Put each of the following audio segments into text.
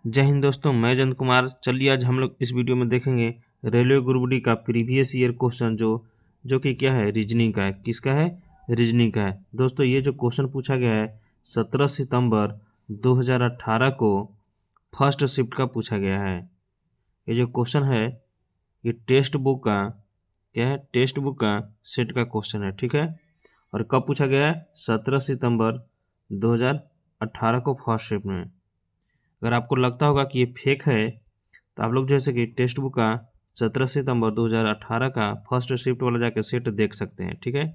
जय हिंद दोस्तों, मैं जयंत कुमार। चलिए आज हम लोग इस वीडियो में देखेंगे रेलवे ग्रुप डी का प्रीवियस ईयर क्वेश्चन जो कि क्या है, रीजनिंग का है। किसका है? रीजनिंग का है। दोस्तों ये जो क्वेश्चन पूछा गया है 17 सितंबर 2018 को फर्स्ट शिफ्ट का पूछा गया है। ये जो क्वेश्चन है ये टेक्स्ट बुक का क्या है, टेक्स्ट बुक का सेट का क्वेश्चन है, ठीक है। और कब पूछा गया है? 17 सितंबर 2018 को फर्स्ट शिफ्ट में। अगर आपको लगता होगा कि ये फेक है तो आप लोग जैसे कि टेक्स्ट बुक का 17 सितंबर 2018 का फर्स्ट शिफ्ट वाला जाके सेट देख सकते हैं, ठीक है।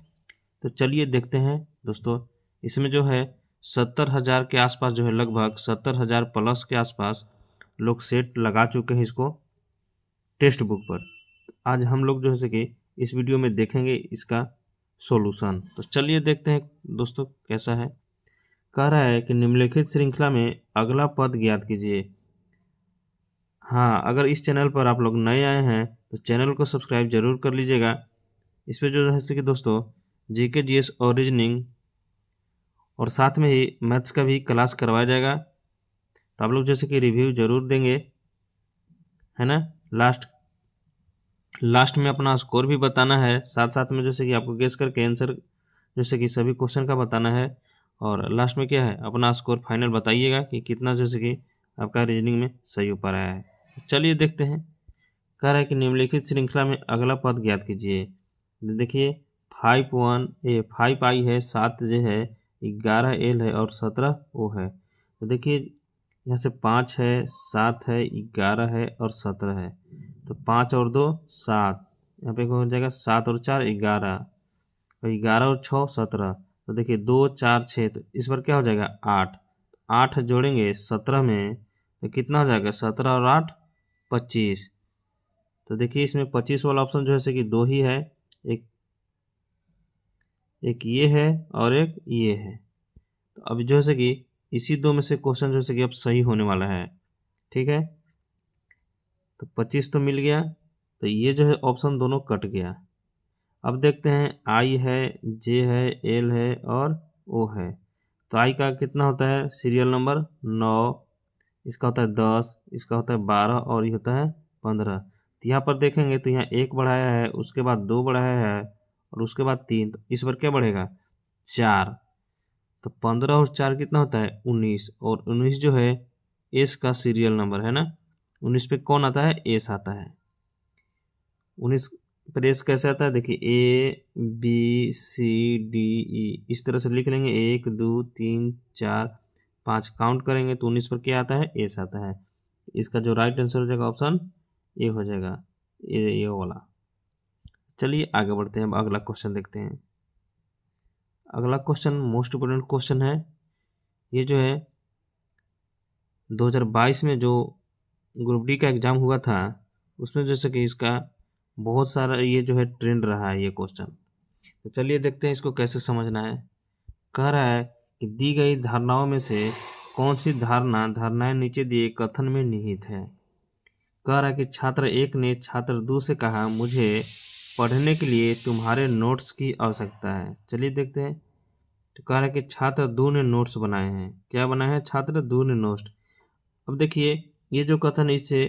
तो चलिए देखते हैं दोस्तों। इसमें जो है 70,000 के आसपास जो है, लगभग 70,000 प्लस के आसपास लोग सेट लगा चुके हैं इसको टेक्स्ट बुक पर। आज हम लोग जो है कि इस वीडियो में देखेंगे इसका सॉल्यूशन। तो चलिए देखते हैं दोस्तों कैसा है। कह रहा है कि निम्नलिखित श्रृंखला में अगला पद ज्ञात कीजिए। हाँ, अगर इस चैनल पर आप लोग नए आए हैं तो चैनल को सब्सक्राइब जरूर कर लीजिएगा। इस पर जो है कि दोस्तों जीके जीएस और रीजनिंग और साथ में ही मैथ्स का भी क्लास करवाया जाएगा। तो आप लोग जैसे कि रिव्यू जरूर देंगे, है ना। लास्ट में अपना स्कोर भी बताना है, साथ साथ में जैसे कि आपको गेस करके आंसर जैसे कि सभी क्वेश्चन का बताना है। और लास्ट में क्या है, अपना स्कोर फाइनल बताइएगा कि कितना जैसे कि आपका रीजनिंग में सही हो पा रहा है। चलिए देखते हैं। कह रहा है कि निम्नलिखित श्रृंखला में अगला पद ज्ञात कीजिए। देखिए 5 आई है, 7 जो है, 11 एल है और 17 ओ है। तो देखिए यहाँ से 5 है, 7 है, 11 है और 17 है। तो 5 और 2 7, यहाँ पे हो जाएगा 7 और 4 11 और 11 और 6 17। तो देखिए 2 4 6, तो इस बार क्या हो जाएगा 8। 8 जोड़ेंगे 17 में तो कितना हो जाएगा, 17 और 8 25। तो देखिए इसमें 25 वाला ऑप्शन जो है कि दो ही है, एक एक ये है और एक ये है। तो अभी जो है कि इसी दो में से क्वेश्चन जो है कि अब सही होने वाला है, ठीक है। तो 25 तो मिल गया, तो ये जो है ऑप्शन दोनों कट गया। अब देखते हैं आई है, जे है, एल है और ओ है। तो आई का कितना होता है, सीरियल नंबर 9, इसका होता है 10, इसका होता है 12 और ये होता है 15। तो यहाँ पर देखेंगे तो यहाँ 1 बढ़ाया है, उसके बाद 2 बढ़ाया है और उसके बाद 3। तो इस बार क्या बढ़ेगा 4। तो 15 और 4 कितना होता है 19, और 19 जो है एस का सीरियल नंबर है ना। 19 पे कौन आता है, एस आता है। 19 पर एस कैसे आता है, देखिए A B C D E, इस तरह से लिख लेंगे 1 2 3 4 5 काउंट करेंगे तो 19 पर क्या आता है, एस आता है। इसका जो राइट आंसर हो जाएगा ऑप्शन ए हो जाएगा, ये वाला। चलिए आगे बढ़ते हैं, अब अगला क्वेश्चन देखते हैं। अगला क्वेश्चन मोस्ट इम्पोर्टेंट क्वेश्चन है। ये जो है 2022 में जो ग्रुप डी का एग्ज़ाम हुआ था उसमें जैसे कि इसका बहुत सारा ये जो है ट्रेंड रहा है ये क्वेश्चन। तो चलिए देखते हैं इसको कैसे समझना है। कह रहा है कि दी गई धारणाओं में से कौन सी धारणाएं नीचे दिए कथन में निहित है। कह रहा है कि छात्र 1 ने छात्र 2 से कहा, मुझे पढ़ने के लिए तुम्हारे नोट्स की आवश्यकता है। चलिए देखते हैं। तो कह रहा है कि छात्र 2 ने नोट्स बनाए हैं। क्या बनाए हैं, छात्र 2 ने नोट्स। अब देखिए ये जो कथन, इससे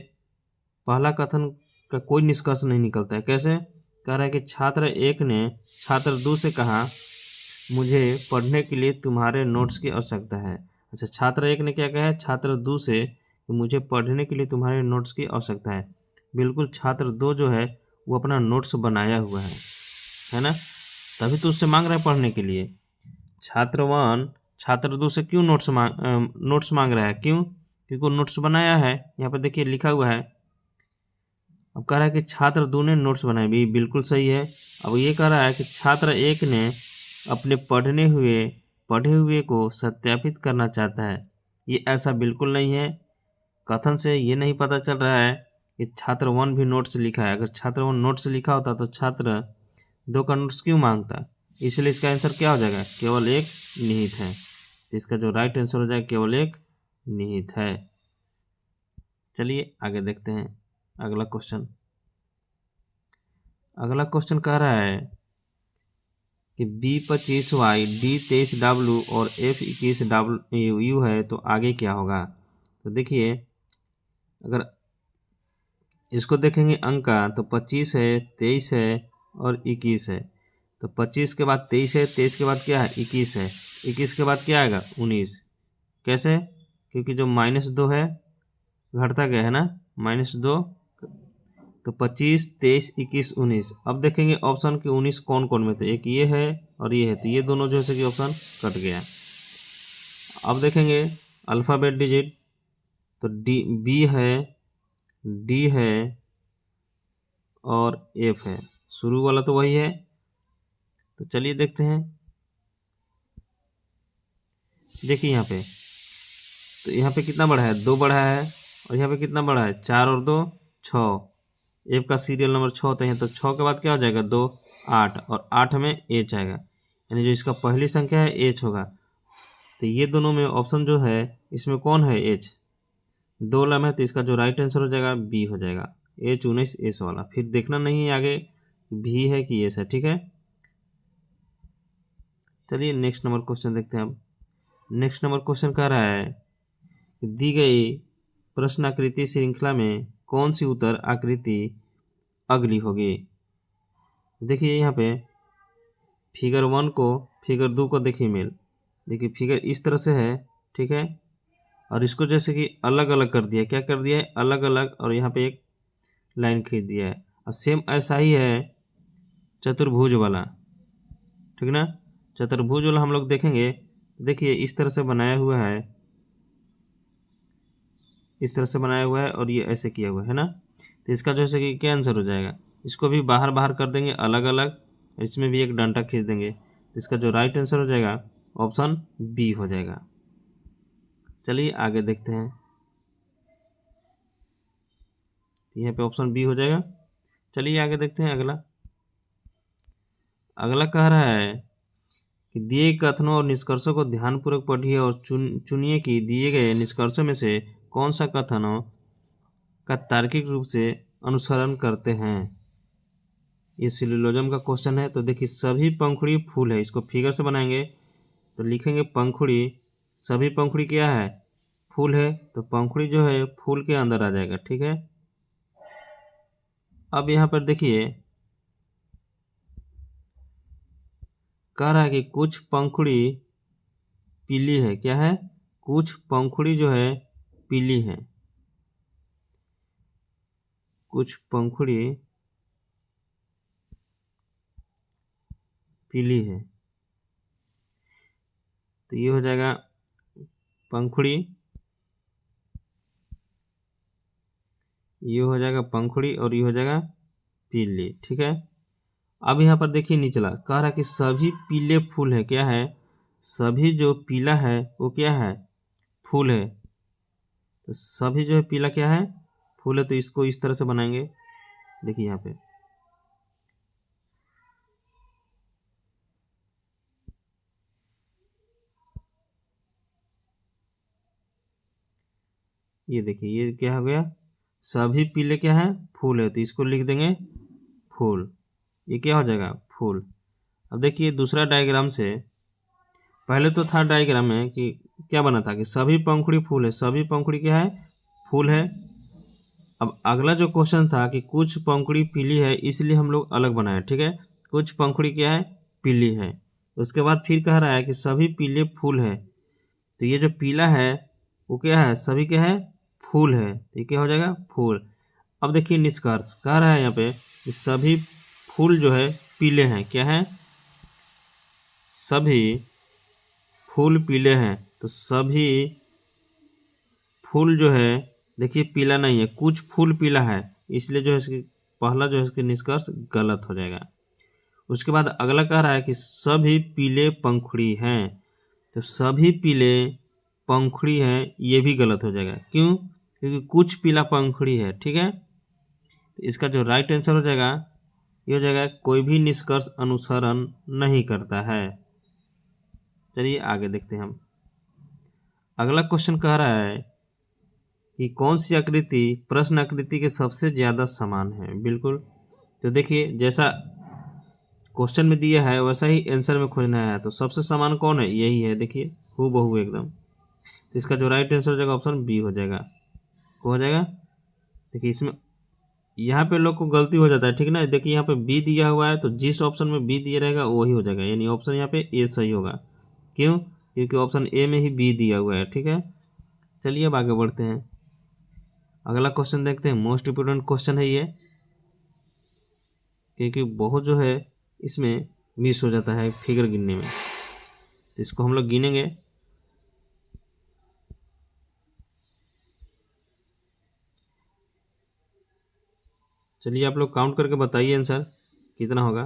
पहला कथन का कोई निष्कर्ष नहीं निकलता है। कैसे? कह रहा है कि छात्र 1 ने छात्र 2 से कहा, मुझे पढ़ने के लिए तुम्हारे नोट्स की आवश्यकता है। अच्छा, छात्र 1 ने क्या कहा है, छात्र 2 से कि मुझे पढ़ने के लिए तुम्हारे नोट्स की आवश्यकता है। बिल्कुल छात्र 2 जो है वो अपना नोट्स बनाया हुआ है ना, तभी तो उससे मांग रहा है पढ़ने के लिए। छात्र 1 छात्र 2 से क्यों नोट्स मांग रहा है, क्यों? क्योंकि वो नोट्स बनाया है। यहाँ पर देखिए लिखा हुआ है। अब कह रहा है कि छात्र 2 ने नोट्स बनाए, भी बिल्कुल सही है। अब ये कह रहा है कि छात्र 1 ने अपने पढ़े हुए को सत्यापित करना चाहता है। ये ऐसा बिल्कुल नहीं है। कथन से ये नहीं पता चल रहा है कि छात्र 1 भी नोट्स लिखा है। अगर छात्र 1 नोट्स लिखा होता तो छात्र 2 का नोट्स क्यों मांगता। इसलिए इसका आंसर क्या हो जाएगा, केवल एक निहित है। तो इसका जो राइट आंसर हो जाएगा केवल एक निहित है। चलिए आगे देखते हैं अगला क्वेश्चन। अगला क्वेश्चन कह रहा है कि B25Y D23W और F21W है, तो आगे क्या होगा। तो देखिए अगर इसको देखेंगे अंक का तो 25 है, 23 है और 21 है। तो 25 के बाद 23 है, 23 के बाद क्या है 21 है, 21 के बाद क्या आएगा 19। कैसे? क्योंकि जो -2 है घटता गया है ना, -2। तो 25, 23, 21, 19। अब देखेंगे ऑप्शन के 19 कौन कौन में थे, एक ये है और ये है, तो ये दोनों जो है कि ऑप्शन कट गया। अब देखेंगे अल्फ़ाबेट डिजिट, तो डी बी है, डी है और एफ है। शुरू वाला तो वही है। तो चलिए देखते हैं। देखिए यहाँ पे, तो यहाँ पे कितना बढ़ा है 2 बढ़ा है, और यहाँ पे कितना बढ़ा है 4 और 2 6। एफ का सीरियल नंबर 6 होता है, तो 6 के बाद क्या हो जाएगा 2 8, और 8 में एच आएगा, यानी जो इसका पहली संख्या है एच होगा। तो ये दोनों में ऑप्शन जो है इसमें कौन है एच, 2 लम है, तो इसका जो राइट आंसर हो जाएगा बी हो जाएगा, एच 19 एस वाला। फिर देखना नहीं है आगे भी है कि एस है, ठीक है। चलिए नेक्स्ट नंबर क्वेश्चन देखते हैं। अब नेक्स्ट नंबर क्वेश्चन कह रहा है कि दी गई प्रश्न आकृति श्रृंखला में कौन सी उत्तर आकृति अगली होगी। देखिए यहाँ पे फिगर 1 को फिगर 2 को देखिए मेल, देखिए फिगर इस तरह से है, ठीक है, और इसको जैसे कि अलग अलग कर दिया, क्या कर दिया है अलग अलग, और यहाँ पे एक लाइन खींच दिया है। और सेम ऐसा ही है चतुर्भुज वाला, ठीक ना। चतुर्भुज वाला हम लोग देखेंगे, देखिए इस तरह से बनाया हुआ है, इस तरह से बनाया हुआ है, और ये ऐसे किया हुआ है ना। तो इसका जो है कि क्या आंसर हो जाएगा, इसको भी बाहर बाहर कर देंगे अलग अलग, इसमें भी एक डंडा खींच देंगे, तो इसका जो राइट आंसर हो जाएगा ऑप्शन बी हो जाएगा। चलिए आगे देखते हैं। यहाँ पे ऑप्शन बी हो जाएगा। चलिए आगे देखते हैं अगला। अगला कह रहा है कि दिए कथनों और निष्कर्षों को ध्यानपूर्वक पढ़िए और चुनिए कि दिए गए निष्कर्षों में से कौन सा कथनों का तार्किक रूप से अनुसरण करते हैं। ये सिलोजिज्म का क्वेश्चन है। तो देखिए सभी पंखुड़ी फूल है, इसको फिगर से बनाएंगे तो लिखेंगे पंखुड़ी, सभी पंखुड़ी क्या है फूल है, तो पंखुड़ी जो है फूल के अंदर आ जाएगा, ठीक है। अब यहाँ पर देखिए कह रहा है कि कुछ पंखुड़ी पीली है, क्या है कुछ पंखुड़ी जो है पीली है, कुछ पंखुड़ी पीली है। तो ये हो जाएगा पंखुड़ी, ये हो जाएगा पंखुड़ी और ये हो जाएगा पीली, ठीक है। अब यहाँ पर देखिए निचला कह रहा है कि सभी पीले फूल है, क्या है सभी जो पीला है वो क्या है फूल है। तो सभी जो है पीला क्या है फूल है, तो इसको इस तरह से बनाएंगे। देखिए यहाँ पे ये देखिए ये क्या हो गया सभी पीले क्या है फूल है, तो इसको लिख देंगे फूल, ये क्या हो जाएगा फूल। अब देखिए दूसरा डायग्राम से, पहले तो था डायग्राम में कि क्या बना था कि सभी पंखुड़ी फूल है, सभी पंखुड़ी क्या है फूल है। अब अगला जो क्वेश्चन था कि कुछ पंखुड़ी पीली है, इसलिए हम लोग अलग बनाए, ठीक है, कुछ पंखुड़ी क्या है पीली है। उसके बाद फिर कह रहा है कि सभी पीले फूल है, तो ये जो पीला है वो क्या है सभी क्या है फूल है, तो ये क्या हो जाएगा फूल। अब देखिए निष्कर्ष कह रहा है यहाँ पे कि सभी फूल जो है पीले हैं, क्या है सभी फूल पीले हैं। तो सभी फूल जो है देखिए पीला नहीं है, कुछ फूल पीला है, इसलिए जो है इसकी पहला जो है इसके निष्कर्ष गलत हो जाएगा। उसके बाद अगला कह रहा है कि सभी पीले पंखुड़ी हैं, तो सभी पीले पंखुड़ी हैं ये भी गलत हो जाएगा, क्यों क्योंकि कुछ पीला पंखुड़ी है, ठीक है। तो इसका जो राइट आंसर हो जाएगा ये हो जाएगा कोई भी निष्कर्ष अनुसरण नहीं करता है। चलिए आगे देखते हैं हम। अगला क्वेश्चन कह रहा है कि कौन सी आकृति प्रश्न आकृति के सबसे ज़्यादा समान है। बिल्कुल, तो देखिए जैसा क्वेश्चन में दिया है वैसा ही आंसर में खोजना है, तो सबसे समान कौन है यही है, देखिए हूबहू एकदम। तो इसका जो राइट आंसर हो जाएगा ऑप्शन बी हो जाएगा, हो जाएगा देखिए इसमें यहाँ पे लोग को गलती हो जाता है, ठीक है ना। देखिए यहाँ पे बी दिया हुआ है, तो जिस ऑप्शन में बी दिया रहेगा वही हो जाएगा, यानी ऑप्शन यहाँ पे ए सही होगा। क्यों? क्योंकि ऑप्शन ए में ही बी दिया हुआ है, ठीक है। चलिए अब आगे बढ़ते हैं, अगला क्वेश्चन देखते हैं। मोस्ट इम्पोर्टेंट क्वेश्चन है ये, क्योंकि बहुत जो है इसमें मिस हो जाता है फिगर गिनने में, तो इसको हम लोग गिनेंगे। चलिए आप लोग काउंट करके बताइए आंसर कितना होगा।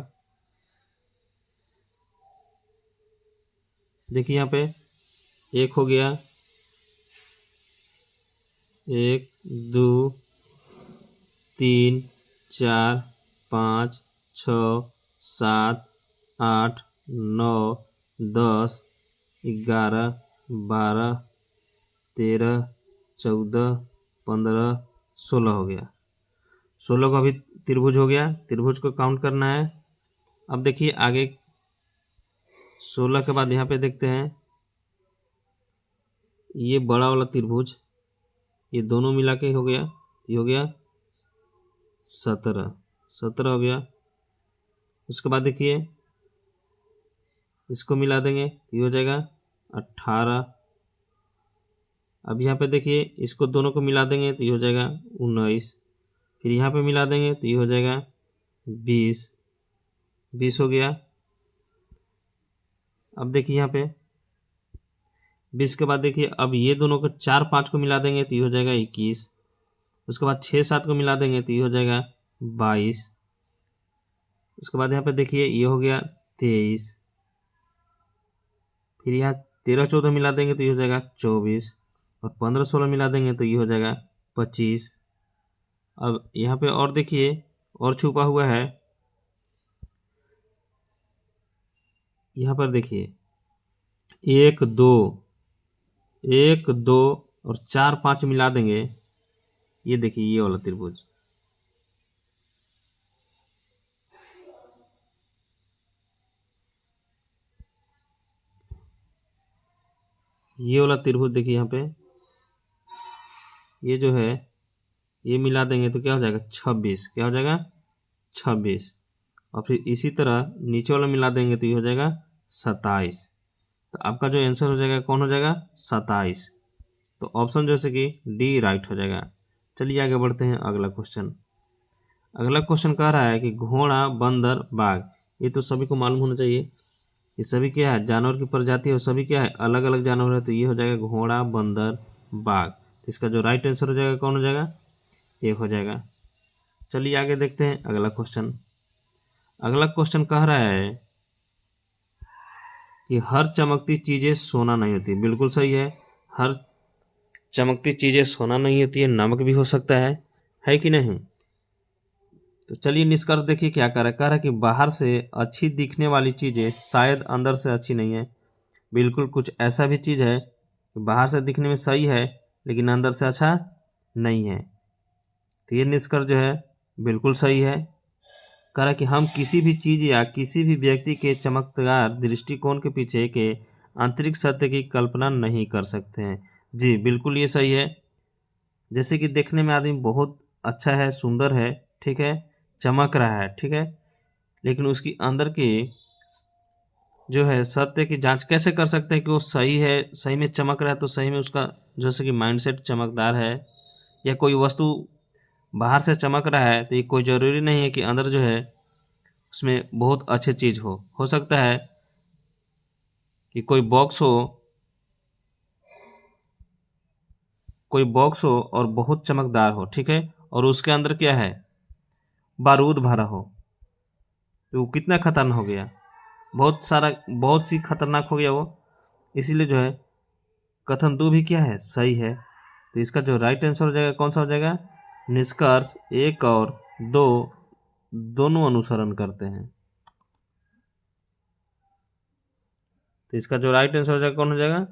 देखिए यहाँ पे एक हो गया, 1 2 3 4 5 6 7 8 9 10 11 12 13 14 15 16 हो गया। 16 का अभी त्रिभुज हो गया, त्रिभुज को काउंट करना है। अब देखिए आगे 16 के बाद यहाँ पे देखते हैं ये बड़ा वाला त्रिभुज, ये दोनों मिला के हो गया, तो ये हो गया 17, 17 हो गया। उसके बाद देखिए इसको मिला देंगे तो ये हो जाएगा 18। अब यहाँ पे देखिए इसको दोनों को मिला देंगे तो ये हो जाएगा 19। फिर यहाँ पे मिला देंगे तो ये हो जाएगा 20, 20 हो गया। अब देखिए यहाँ पे 20 के बाद देखिए अब ये दोनों को 4 5 को मिला देंगे तो ये हो जाएगा 21। उसके बाद 6 7 को मिला देंगे तो ये हो जाएगा 22। उसके बाद यहाँ पे देखिए ये हो गया 23। फिर यहाँ 13 14 मिला देंगे तो ये हो जाएगा 24, और 15 16 मिला देंगे तो ये हो जाएगा 25। अब यहाँ पे और देखिए और छुपा हुआ है, यहाँ पर देखिए 1 2 1 2 और 4 5 मिला देंगे, ये देखिए ये वाला त्रिभुज, ये वाला त्रिभुज देखिए यहाँ पे ये जो है ये मिला देंगे तो क्या हो जाएगा 26, क्या हो जाएगा 26। और फिर इसी तरह नीचे वाला मिला देंगे तो ये हो जाएगा 27। तो आपका जो आंसर हो जाएगा कौन हो जाएगा 27। तो ऑप्शन जैसे कि डी राइट हो जाएगा। चलिए आगे बढ़ते हैं, अगला क्वेश्चन। अगला क्वेश्चन कह रहा है कि घोड़ा बंदर बाघ, ये तो सभी को मालूम होना चाहिए, ये सभी क्या है जानवर की प्रजाति है, और सभी क्या है अलग अलग जानवर है। तो ये हो जाएगा घोड़ा बंदर बाघ, तो इसका जो राइट आंसर हो जाएगा कौन हो जाएगा, ए हो जाएगा। चलिए आगे देखते हैं अगला क्वेश्चन। अगला क्वेश्चन कह रहा है कि हर चमकती चीज़ें सोना नहीं होती। बिल्कुल सही है, हर चमकती चीज़ें सोना नहीं होती है, नमक भी हो सकता है कि नहीं। तो चलिए निष्कर्ष देखिए क्या कह रहा है कि बाहर से अच्छी दिखने वाली चीज़ें शायद अंदर से अच्छी नहीं है। बिल्कुल कुछ ऐसा भी चीज़ है कि बाहर से दिखने में सही है लेकिन अंदर से अच्छा नहीं है। तो ये निष्कर्ष जो है बिल्कुल सही है। कह रहा कि हम किसी भी चीज़ या किसी भी व्यक्ति के चमत्कार दृष्टिकोण के पीछे के आंतरिक सत्य की कल्पना नहीं कर सकते हैं। जी बिल्कुल ये सही है। जैसे कि देखने में आदमी बहुत अच्छा है, सुंदर है, ठीक है, चमक रहा है, ठीक है, लेकिन उसकी अंदर की जो है सत्य की जांच कैसे कर सकते हैं कि वो सही है, सही में चमक रहा है, तो सही में उसका जैसे कि माइंडसेट चमकदार है, या कोई वस्तु बाहर से चमक रहा है तो ये कोई ज़रूरी नहीं है कि अंदर जो है उसमें बहुत अच्छी चीज़ हो सकता है कि कोई बॉक्स हो और बहुत चमकदार हो, ठीक है, और उसके अंदर क्या है बारूद भरा हो, तो वो कितना खतरनाक हो गया, बहुत सी खतरनाक हो गया वो। इसीलिए जो है कथन दो भी क्या है सही है। तो इसका जो राइट आंसर हो जाएगा कौन सा हो जाएगा, निष्कर्ष 1 और 2 दोनों अनुसरण करते हैं। तो इसका जो राइट आंसर हो जाएगा कौन हो जाएगा,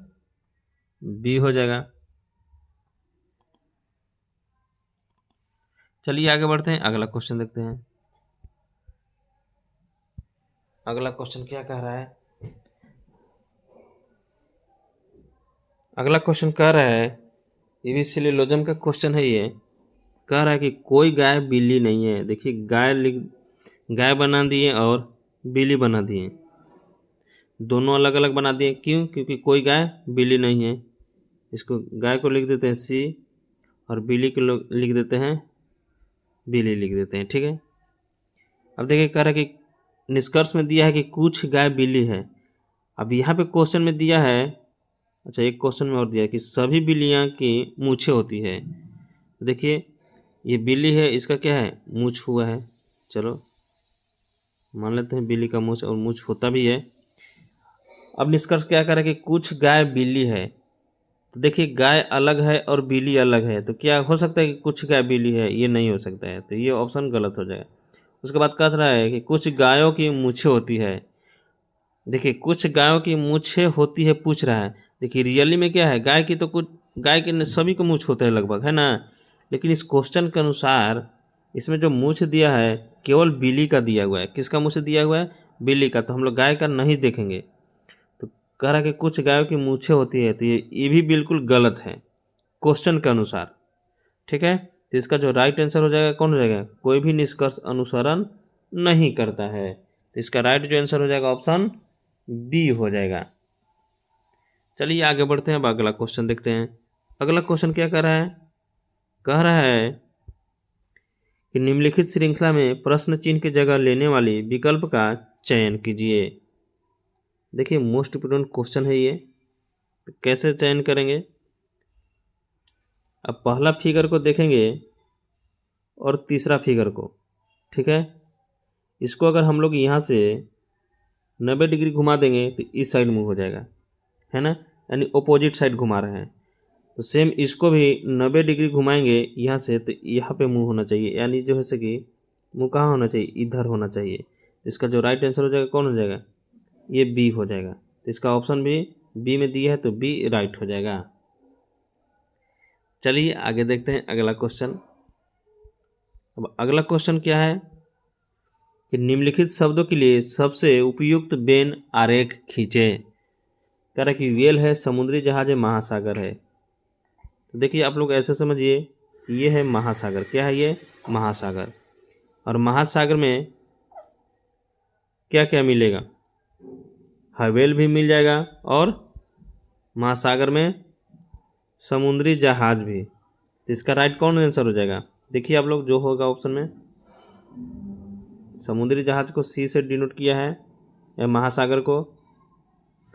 बी हो जाएगा। चलिए आगे बढ़ते हैं, अगला क्वेश्चन देखते हैं। अगला क्वेश्चन क्या कह रहा है, अगला क्वेश्चन कह रहा है, ये भी सिलोजिज्म का क्वेश्चन है। ये कह रहा है कि कोई गाय बिल्ली नहीं है। देखिए गाय बना दिए और बिल्ली बना दिए, दोनों अलग अलग बना दिए। क्यों? क्योंकि कोई गाय बिल्ली नहीं है। इसको गाय को लिख देते हैं सी और बिल्ली को लिख देते हैं बिल्ली लिख देते हैं। ठीक है। अब देखिए कह रहा है कि निष्कर्ष में दिया है कि कुछ गाय बिल्ली है। अब यहाँ पे क्वेश्चन में दिया है, अच्छा एक क्वेश्चन में और दिया है कि सभी बिल्लियाँ की मूछें होती है। देखिए ये बिल्ली है, इसका क्या है, मूछ हुआ है। चलो मान लेते हैं बिल्ली का मूछ और मूछ होता भी है। अब निष्कर्ष क्या करें कि कुछ गाय बिल्ली है। तो देखिए गाय अलग है और बिल्ली अलग है, तो क्या हो सकता है कि कुछ गाय बिल्ली है? ये नहीं हो सकता है, तो ये ऑप्शन गलत हो जाएगा। उसके बाद कह रहा है कि कुछ गायों की मूछें होती है। देखिए कुछ गायों की मूछें होती है पूछ रहा है। देखिए रियली में क्या है, गाय की तो कुछ गाय के सभी को मूछ होता है लगभग, है ना। लेकिन इस क्वेश्चन के अनुसार इसमें जो मूछ दिया है केवल बिल्ली का दिया हुआ है। किसका मूछ दिया हुआ है? बिल्ली का। तो हम लोग गाय का नहीं देखेंगे। तो कह रहा है कि कुछ गायों की मूछें होती है, तो ये भी बिल्कुल गलत है क्वेश्चन के अनुसार। ठीक है। तो इसका जो राइट आंसर हो जाएगा कौन हो जाएगा? कोई भी निष्कर्ष अनुसरण नहीं करता है। तो इसका राइट जो आंसर हो जाएगा ऑप्शन बी हो जाएगा। चलिए आगे बढ़ते हैं, अब अगला क्वेश्चन देखते हैं। अगला क्वेश्चन क्या कर रहा है? कह रहा है कि निम्नलिखित श्रृंखला में प्रश्न चिन्ह की जगह लेने वाली विकल्प का चयन कीजिए। देखिए मोस्ट इम्पोर्टेंट क्वेश्चन है ये, तो कैसे चयन करेंगे? अब पहला फिगर को देखेंगे और तीसरा फिगर को। ठीक है। इसको अगर हम लोग यहाँ से 90 डिग्री घुमा देंगे तो इस साइड मूव हो जाएगा, है ना, यानी अपोजिट साइड घुमा रहे हैं। तो सेम इसको भी 90 डिग्री घुमाएंगे यहाँ से, तो यहाँ पे मूव होना चाहिए, यानी जो है कि मुँह कहाँ होना चाहिए? इधर होना चाहिए। तो इसका जो राइट आंसर हो जाएगा कौन हो जाएगा? ये बी हो जाएगा। तो इसका ऑप्शन भी बी में दिया है, तो बी राइट हो जाएगा। चलिए आगे देखते हैं अगला क्वेश्चन। अब अगला क्वेश्चन क्या है कि निम्नलिखित शब्दों के लिए सबसे उपयुक्त वेन आरेख खींचे। कह रहा है कि वेल है, समुद्री जहाज है, महासागर है। तो देखिए आप लोग ऐसे समझिए, ये है महासागर। क्या है ये? महासागर। और महासागर में क्या क्या मिलेगा? हवेल भी मिल जाएगा और महासागर में समुद्री जहाज भी। तो इसका राइट कौन आंसर हो जाएगा? देखिए आप लोग जो होगा ऑप्शन में, समुद्री जहाज को सी से डिनोट किया है या महासागर को,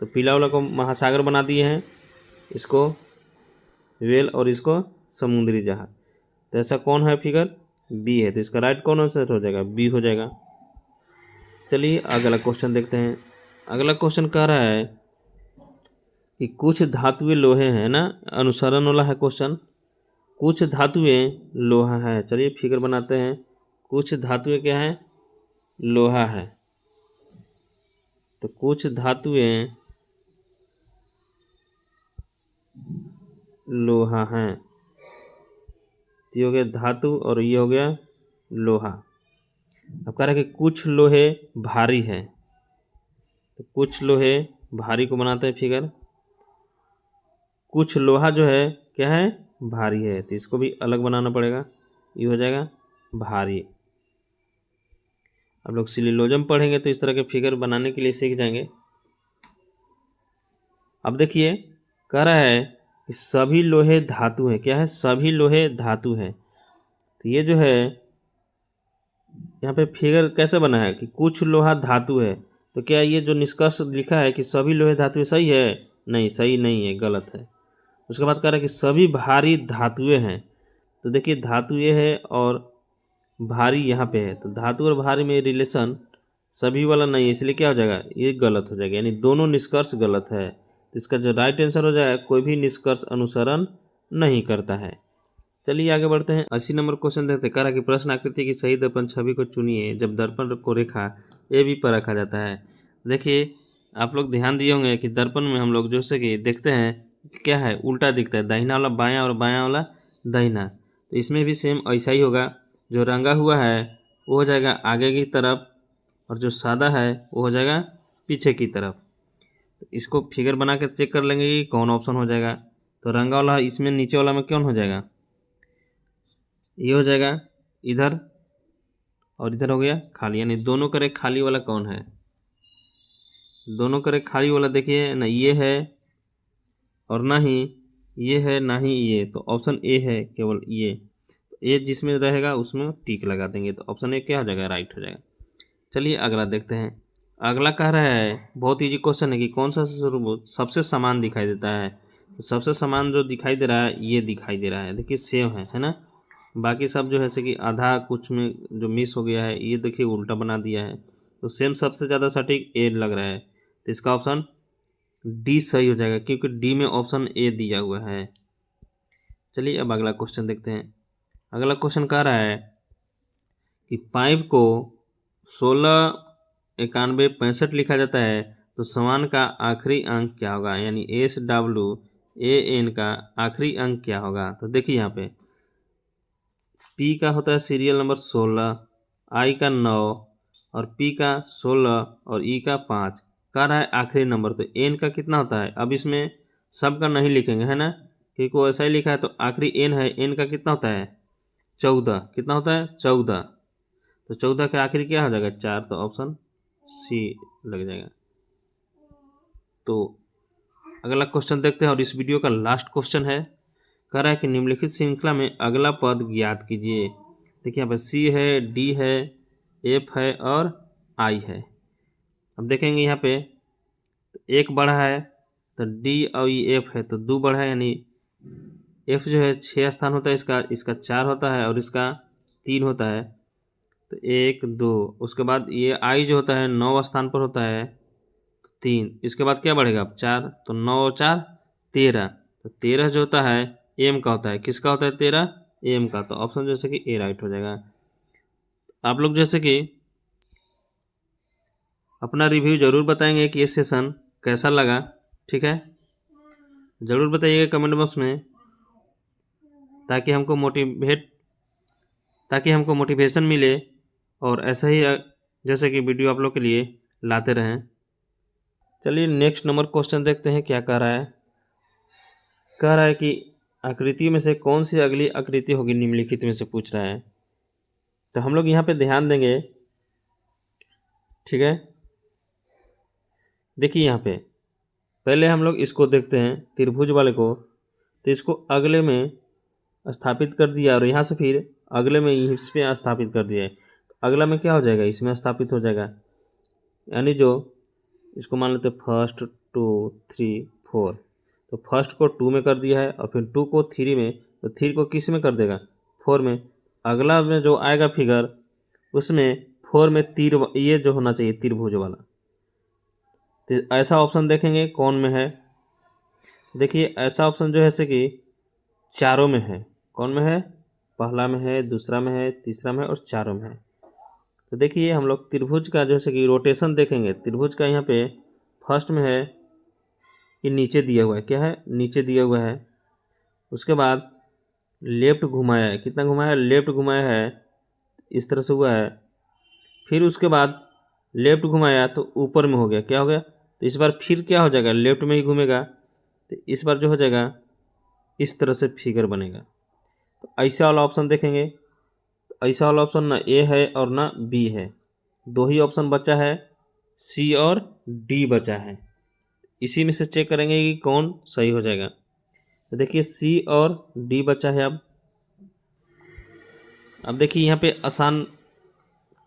तो पीला वाला को महासागर बना दिए हैं, इसको वेल और इसको समुद्री जहाज। तो ऐसा कौन है फिगर? बी है। तो इसका राइट कौन आंसर हो जाएगा? बी हो जाएगा। चलिए अगला क्वेश्चन देखते हैं। अगला क्वेश्चन कह रहा है कि कुछ धातुएं लोहे हैं ना, अनुसरण वाला है क्वेश्चन। कुछ धातुएं लोहा है। चलिए फिगर बनाते हैं। कुछ धातुएं क्या है? लोहा है। तो कुछ धातुएं लोहा हैं। तो ये हो गया धातु और ये हो गया लोहा। अब कह रहा है कि कुछ लोहे भारी है। तो कुछ लोहे भारी को बनाते हैं फिगर। कुछ लोहा जो है क्या है? भारी है। तो इसको भी अलग बनाना पड़ेगा, ये हो जाएगा भारी। अब लोग सिलिलोजम पढ़ेंगे तो इस तरह के फिगर बनाने के लिए सीख जाएंगे। अब देखिए कह रहा है कि सभी लोहे धातु है। क्या है? सभी लोहे धातु है। तो ये जो है यहाँ पे फिगर कैसे बना है कि कुछ लोहा धातु है। तो क्या ये जो निष्कर्ष लिखा है कि सभी लोहे धातु सही है? नहीं, सही नहीं है, गलत है। उसके बाद कह रहा है कि सभी भारी धातुएं हैं। तो देखिए धातु ये है और भारी यहाँ पे है, तो धातु और भारी में रिलेशन सभी वाला नहीं है, इसलिए क्या हो जाएगा? ये गलत हो जाएगा, यानी दोनों निष्कर्ष गलत है। तो इसका जो राइट आंसर हो जाएगा, कोई भी निष्कर्ष अनुसरण नहीं करता है। चलिए आगे बढ़ते हैं। 80 नंबर क्वेश्चन देखते हैं। कह रहा है कि प्रश्न आकृति की सही दर्पण छवि को चुनिए जब दर्पण को रेखा ए बी पर रखा जाता है। देखिए आप लोग ध्यान दिए होंगे कि दर्पण में हम लोग जैसे कि देखते हैं क्या है, उल्टा दिखता है, दाहिना वाला बायां और बायां वाला दाहिना। तो इसमें भी सेम ऐसा ही होगा। जो रंगा हुआ है वो हो जाएगा आगे की तरफ और जो सादा है वो हो जाएगा पीछे की तरफ। तो इसको फिगर बना के चेक कर लेंगे कि कौन ऑप्शन हो जाएगा। तो रंगा वाला इसमें नीचे वाला में कौन हो जाएगा? ये हो जाएगा इधर, और इधर हो गया खाली, यानी दोनों करे खाली वाला कौन है? दोनों करे खाली वाला देखिए ना, ये है और ना ही ये है, ना ही ये, तो ऑप्शन ए है केवल ये। तो ए जिसमें रहेगा उसमें टिक लगा देंगे, तो ऑप्शन ए क्या हो जाएगा? राइट हो जाएगा। चलिए अगला देखते हैं। अगला कह रहा है, बहुत इजी क्वेश्चन है कि कौन सा चतुर्भुज सबसे समान दिखाई देता है? तो सबसे समान जो दिखाई दे रहा है ये दिखाई दे रहा है, देखिए सेम है ना। बाकी सब जो है कि आधा कुछ में जो मिस हो गया है, ये देखिए उल्टा बना दिया है। तो सेम सबसे ज़्यादा सटीक ए लग रहा है, तो इसका ऑप्शन डी सही हो जाएगा, क्योंकि डी में ऑप्शन ए दिया हुआ है। चलिए अब अगला क्वेश्चन देखते हैं। अगला क्वेश्चन कह रहा है कि पाइप को 169165 लिखा जाता है, तो समान का आखिरी अंक क्या होगा? यानी SWAN का आखिरी अंक क्या होगा? तो देखिए यहाँ पे P का होता है सीरियल नंबर 16, I का 9 और P का 16 और E का 5। कह रहा है आखिरी नंबर, तो N का कितना होता है? अब इसमें सब का नहीं लिखेंगे है ना, क्योंकि वो ऐसा ही लिखा है। तो आखिरी N है, N का कितना होता है? 14। कितना होता है? 14। तो 14 के आखिरी क्या हो जाएगा? 4, तो ऑप्शन सी लग जाएगा। तो अगला क्वेश्चन देखते हैं, और इस वीडियो का लास्ट क्वेश्चन है। कह रहा है कि निम्नलिखित श्रृंखला में अगला पद ज्ञात कीजिए। देखिए यहाँ पर सी है, डी है, एफ है और आई है। अब देखेंगे यहाँ पे तो एक बढ़ा है, तो डी और ये एफ है, तो 2 बढ़ा है, यानी एफ जो है 6 स्थान होता है इसका, इसका 4 होता है और इसका 3 होता है, तो 1 2। उसके बाद ये आई जो होता है 9 स्थान पर होता है, तो 3। इसके बाद क्या बढ़ेगा? अब 4, तो 9 और 4 13। तो 13 जो होता है एम का होता है, किसका होता है? 13 एम का। तो ऑप्शन जैसे कि ए राइट हो जाएगा। आप लोग जैसे कि अपना रिव्यू ज़रूर बताएंगे कि ये सेशन कैसा लगा, ठीक है? ज़रूर बताइएगा कमेंट बॉक्स में, ताकि हमको मोटिवेशन मिले और ऐसा ही जैसे कि वीडियो आप लोग के लिए लाते रहें। चलिए नेक्स्ट नंबर क्वेश्चन देखते हैं क्या कह रहा है। कह रहा है कि आकृतियों में से कौन सी अगली आकृति होगी निम्नलिखित में से, पूछ रहा है। तो हम लोग यहाँ पे ध्यान देंगे, ठीक है? देखिए यहाँ पे पहले हम लोग इसको देखते हैं, त्रिभुज वाले को। तो इसको अगले में स्थापित कर दिया और यहाँ से फिर अगले में इस पे स्थापित कर दिया है। तो अगला में क्या हो जाएगा? इसमें स्थापित हो जाएगा, यानी जो इसको मान लेते हैं 1 2 3 4। तो फर्स्ट को 2 में कर दिया है और फिर 2 को 3 में, तो 3 को किस में कर देगा? 4 में। अगला में जो आएगा फिगर उसमें 4 में तीर, ये जो होना चाहिए त्रिभुज वाला। तो ऐसा ऑप्शन देखेंगे कौन में है। देखिए ऐसा ऑप्शन जो है जैसे कि चारों में है। कौन में है? पहला में है, दूसरा में है, तीसरा में है और चारों में है। तो देखिए हम लोग त्रिभुज का जैसे कि रोटेशन देखेंगे। त्रिभुज का यहाँ पे फर्स्ट में है कि नीचे दिया हुआ है, क्या है? नीचे दिया हुआ है। उसके बाद लेफ्ट घुमाया है, कितना घुमाया है? लेफ्ट घुमाया है, इस तरह से हुआ है। फिर उसके बाद लेफ्ट घुमाया तो ऊपर में हो गया, क्या हो गया? तो इस बार फिर क्या हो जाएगा? लेफ्ट में ही घूमेगा, तो इस बार जो हो जाएगा इस तरह से फिगर बनेगा। तो ऐसा वाला ऑप्शन देखेंगे, तो ऐसा वाला ऑप्शन ना ए है और ना बी है, 2 ही ऑप्शन बचा है, सी और डी बचा है। इसी में से चेक करेंगे कि कौन सही हो जाएगा। तो देखिए सी और डी बचा है। अब देखिए यहाँ पे आसान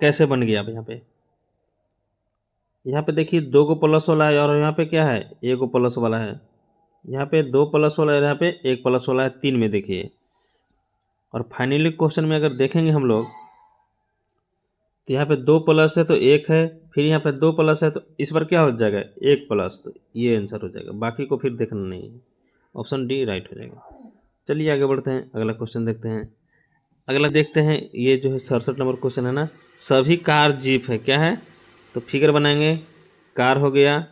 कैसे बन गया। अब यहाँ पे देखिए 2 को प्लस वाला है और यहाँ पे क्या है? 1 को प्लस वाला है। यहाँ पे 2 प्लस वाला है, यहाँ पे 1 प्लस वाला है, 3 में देखिए। और फाइनली क्वेश्चन में अगर देखेंगे हम लोग, तो यहाँ पे 2 प्लस है तो 1 है, फिर यहाँ पे 2 प्लस है तो इस बार क्या हो जाएगा? 1 प्लस, तो ये आंसर हो जाएगा। बाकी को फिर देखना नहीं है, ऑप्शन डी राइट हो जाएगा। चलिए आगे बढ़ते हैं, अगला क्वेश्चन देखते हैं। अगला देखते हैं, ये जो है 67 नंबर क्वेश्चन है ना। सभी कार जीप है, क्या है? तो फिगर बनाएंगे, कार हो गया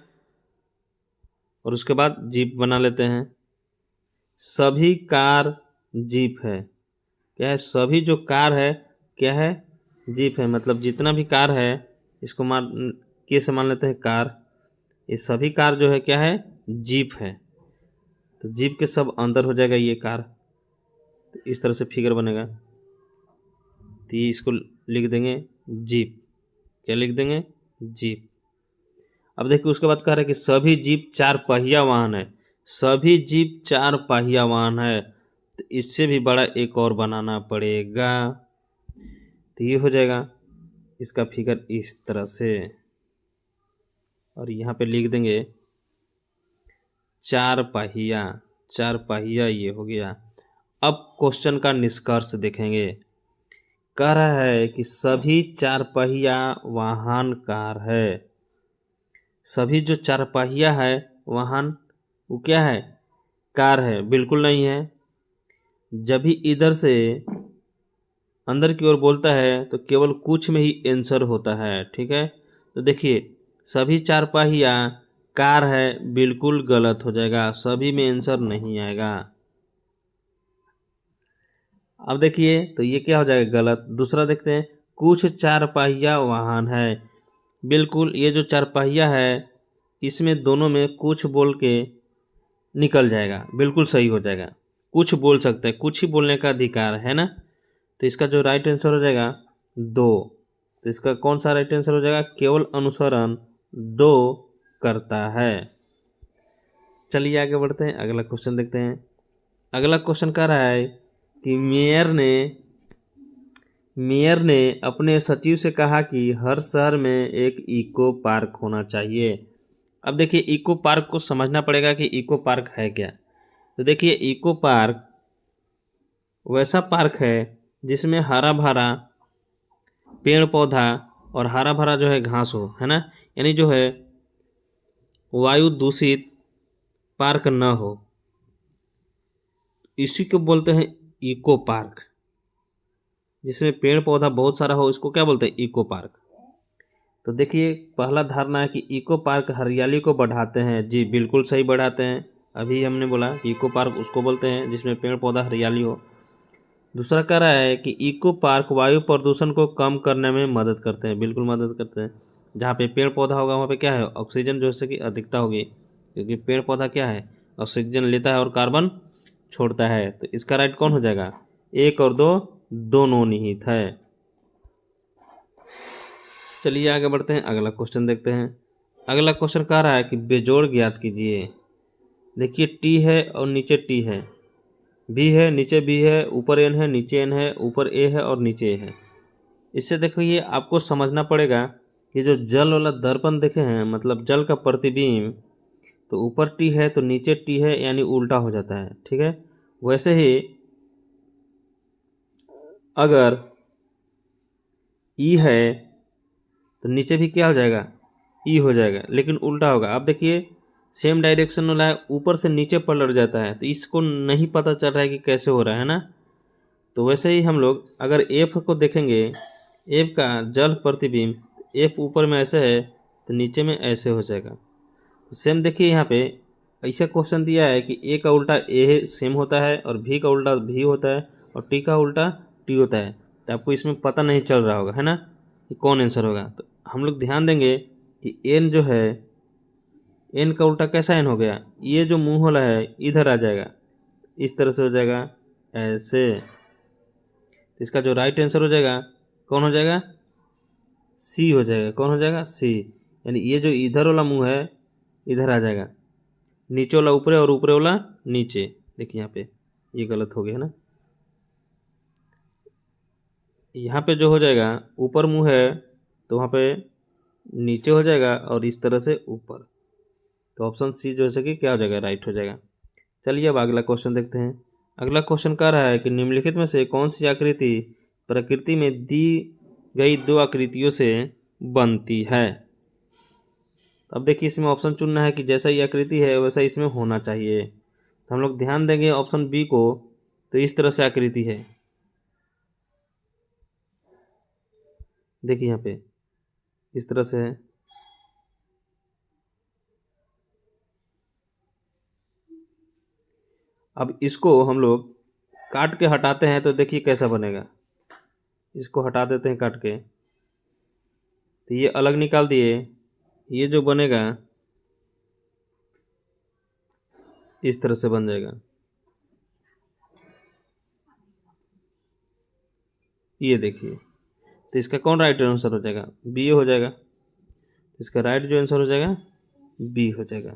और उसके बाद जीप बना लेते हैं। सभी कार जीप है, क्या है? सभी जो कार है क्या है? जीप है। मतलब जितना भी कार है इसको से मान लेते हैं कार। ये सभी कार जो है क्या है? जीप है। तो जीप के सब अंदर हो जाएगा ये कार। तो इस तरह से फिगर बनेगा। तो ये इसको लिख देंगे जीप। क्या लिख देंगे? जीप। अब देखिए उसके बाद कह रहा है कि सभी जीप 4 पहिया वाहन है। सभी जीप 4 पहिया वाहन है, तो इससे भी बड़ा एक और बनाना पड़ेगा। तो ये हो जाएगा इसका फिगर इस तरह से, और यहाँ पे लिख देंगे 4 पहिया। 4 पहिया ये हो गया। अब क्वेश्चन का निष्कर्ष देखेंगे। कह रहा है कि सभी 4 पहिया वाहन कार है। सभी जो 4 पहिया है वाहन, वो क्या है? कार है? बिल्कुल नहीं है। जब भी इधर से अंदर की ओर बोलता है तो केवल कुछ में ही आंसर होता है। ठीक है, तो देखिए सभी 4 पहिया कार है, बिल्कुल गलत हो जाएगा, सभी में आंसर नहीं आएगा। अब देखिए तो ये क्या हो जाएगा? गलत। दूसरा देखते हैं, कुछ 4 पहिया वाहन है। बिल्कुल, ये जो 4 पहिया है इसमें दोनों में कुछ बोल के निकल जाएगा, बिल्कुल सही हो जाएगा। कुछ बोल सकते हैं, कुछ ही बोलने का अधिकार है ना। तो इसका जो राइट आंसर हो जाएगा 2। तो इसका कौन सा राइट आंसर हो जाएगा? केवल अनुसरण 2 करता है। चलिए आगे बढ़ते हैं, अगला क्वेश्चन देखते हैं। अगला क्वेश्चन कह रहा है कि मेयर ने अपने सचिव से कहा कि हर शहर में एक इको पार्क होना चाहिए। अब देखिए इको पार्क को समझना पड़ेगा कि इको पार्क है क्या। तो देखिए इको पार्क वैसा पार्क है जिसमें हरा भरा पेड़ पौधा और हरा भरा जो है घास हो, है ना। यानी जो है वायु दूषित पार्क न हो, इसी को बोलते हैं इको पार्क। जिसमें पेड़ पौधा बहुत सारा हो, इसको क्या बोलते हैं? Eco park. तो देखिए पहला धारणा है कि इको पार्क हरियाली को बढ़ाते हैं। जी बिल्कुल सही, बढ़ाते हैं। अभी हमने बोला कि इको पार्क उसको बोलते हैं जिसमें पेड़ पौधा हरियाली हो। दूसरा कह रहा है कि इको पार्क वायु प्रदूषण को कम करने में मदद करते हैं। बिल्कुल मदद करते हैं। जहाँ पे पेड़ पौधा होगा वहाँ पे क्या है? ऑक्सीजन जो है कि अधिकता होगी, क्योंकि पेड़ पौधा क्या है? ऑक्सीजन लेता है और कार्बन छोड़ता है। तो इसका राइट कौन हो जाएगा? 1 और 2 दोनों निहित है। चलिए आगे बढ़ते हैं, अगला क्वेश्चन देखते हैं। अगला क्वेश्चन कह रहा है कि बेजोड़ ज्ञात कीजिए। देखिए टी है और नीचे टी है, बी है नीचे बी है, ऊपर एन है नीचे एन है, ऊपर ए है और नीचे ए है। इससे देखो ये आपको समझना पड़ेगा कि जो जल वाला दर्पण देखे हैं, मतलब जल का प्रतिबिंब, तो ऊपर टी है तो नीचे टी है, यानी उल्टा हो जाता है। ठीक है, वैसे ही अगर ई है तो नीचे भी क्या हो जाएगा? ई हो जाएगा, लेकिन उल्टा होगा। आप देखिए सेम डायरेक्शन वाला है, ऊपर से नीचे पलट जाता है, तो इसको नहीं पता चल रहा है कि कैसे हो रहा है ना। तो वैसे ही हम लोग अगर एफ को देखेंगे, एफ का जल प्रतिबिंब, एफ ऊपर में ऐसे है तो नीचे में ऐसे हो जाएगा। तो सेम देखिए यहाँ पे ऐसा क्वेश्चन दिया है कि ए का उल्टा ए सेम होता है, और भी का उल्टा भी होता है, और टी का उल्टा टी होता है। तो आपको इसमें पता नहीं चल रहा होगा, है ना, कि कौन आंसर होगा। तो हम लोग ध्यान देंगे कि एन जो है, एन का उल्टा कैसा एन हो गया? ये जो मुंह वाला है इधर आ जाएगा, इस तरह से हो जाएगा ऐसे। इसका जो राइट आंसर हो जाएगा कौन हो जाएगा? सी हो जाएगा। कौन हो जाएगा? सी। यानी ये जो इधर वाला मुंह है इधर आ जाएगा, नीचे वाला ऊपरे और ऊपरे वाला नीचे। देखिए यहाँ पे ये गलत हो गया है ना। यहाँ पे जो हो जाएगा ऊपर मुंह है तो वहाँ पे नीचे हो जाएगा, और इस तरह से ऊपर। तो ऑप्शन सी जो है कि क्या हो जाएगा? राइट हो जाएगा। चलिए अब अगला क्वेश्चन देखते हैं। अगला क्वेश्चन कह रहा है कि निम्नलिखित में से कौन सी आकृति प्रकृति में दी गई 2 आकृतियों से बनती है। अब देखिए इसमें ऑप्शन चुनना है कि जैसा ये आकृति है वैसा इसमें होना चाहिए। तो हम लोग ध्यान देंगे ऑप्शन बी को, तो इस तरह से आकृति है। देखिए यहाँ पे इस तरह से है। अब इसको हम लोग काट के हटाते हैं तो देखिए कैसा बनेगा। इसको हटा देते हैं काट के, तो ये अलग निकाल दिए। ये जो बनेगा इस तरह से बन जाएगा। ये देखिए, तो इसका कौन राइट आंसर हो जाएगा? बी हो जाएगा। इसका राइट जो आंसर हो जाएगा बी हो जाएगा।